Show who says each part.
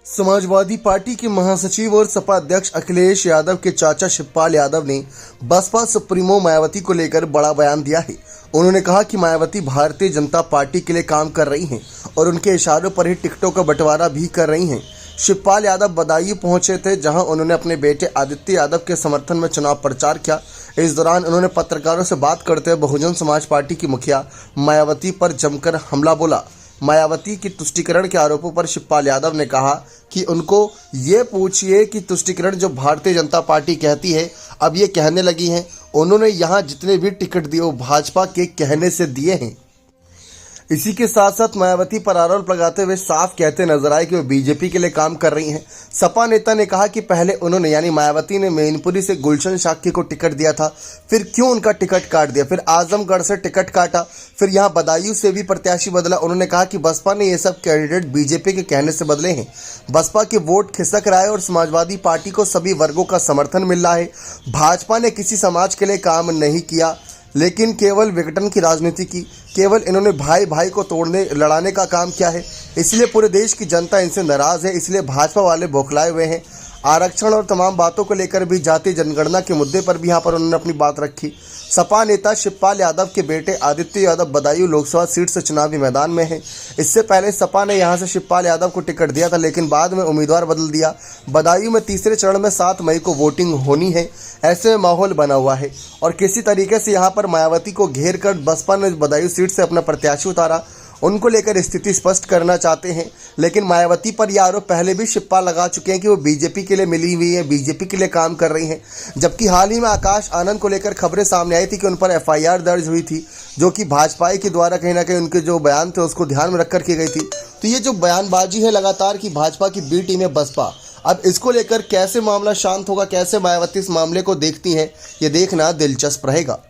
Speaker 1: Samajwadi party के महासचिव और सपा अध्यक्ष अखिलेश यादव के चाचा शिवपाल यादव ने बसपा सुप्रीमो मायावती को लेकर बड़ा बयान दिया है। उन्होंने कहा कि मायावती भारतीय जनता पार्टी के लिए काम कर रही हैं और उनके इशारों पर ही टिकटों का बंटवारा भी कर रही हैं। शिवपाल यादव बदायूं पहुंचे थे, जहां उन्होंने अपने बेटे आदित्य यादव के समर्थन में चुनाव प्रचार किया। इस दौरान उन्होंने पत्रकारों से बात करते हुए बहुजन समाज पार्टी की मुखिया मायावती पर जमकर हमला बोला। मायावती की तुष्टीकरण के आरोपों पर शिवपाल यादव ने कहा कि उनको ये पूछिए कि तुष्टीकरण जो भारतीय जनता पार्टी कहती है अब ये कहने लगी हैं। उन्होंने यहाँ जितने भी टिकट दिए वो भाजपा के कहने से दिए हैं। इसी के साथ साथ मायावती पर आरोप लगाते हुए साफ कहते नजर आए कि वो बीजेपी के लिए काम कर रही हैं। सपा नेता ने कहा कि पहले उन्होंने यानी मायावती ने मैनपुरी से गुलशन शाक्य को टिकट दिया था, फिर क्यों उनका टिकट काट दिया, फिर आजमगढ़ से टिकट काटा, फिर यहाँ बदायूं से भी प्रत्याशी बदला। उन्होंने कहा कि बसपा ने ये सब कैंडिडेट बीजेपी के कहने से बदले हैं। बसपा के वोट खिसक रहा है और समाजवादी पार्टी को सभी वर्गों का समर्थन मिल रहा है। भाजपा ने किसी समाज के लिए काम नहीं किया, लेकिन केवल विघटन की राजनीति की। केवल इन्होंने भाई भाई को तोड़ने लड़ाने का काम किया है। इसलिए पूरे देश की जनता इनसे नाराज है। इसलिए भाजपा वाले बौखलाए हुए हैं। आरक्षण और तमाम बातों को लेकर भी, जातीय जनगणना के मुद्दे पर भी यहाँ पर उन्होंने अपनी बात रखी। सपा नेता शिवपाल यादव के बेटे आदित्य यादव बदायूं लोकसभा सीट से चुनावी मैदान में हैं। इससे पहले सपा ने यहां से शिवपाल यादव को टिकट दिया था, लेकिन बाद में उम्मीदवार बदल दिया। बदायूं में तीसरे चरण में 7 मई को वोटिंग होनी है। ऐसे में माहौल बना हुआ है और किसी तरीके से यहां पर मायावती को घेर कर बसपा ने बदायूं सीट से अपना प्रत्याशी उतारा। उनको लेकर स्थिति स्पष्ट करना चाहते हैं, लेकिन मायावती पर यह आरोप पहले भी शिवपाल लगा चुके हैं कि वो बीजेपी के लिए मिली हुई है, बीजेपी के लिए काम कर रही हैं। जबकि हाल ही में आकाश आनंद को लेकर खबरें सामने आई थी कि उन पर एफआईआर दर्ज हुई थी, जो कि भाजपा के द्वारा कहीं ना कहीं उनके जो बयान थे उसको ध्यान में रखकर की गई थी। तो ये जो बयानबाजी है लगातार कि भाजपा की बी टीम है बसपा, अब इसको लेकर कैसे मामला शांत होगा, कैसे मायावती इस मामले को देखती हैं, ये देखना दिलचस्प रहेगा।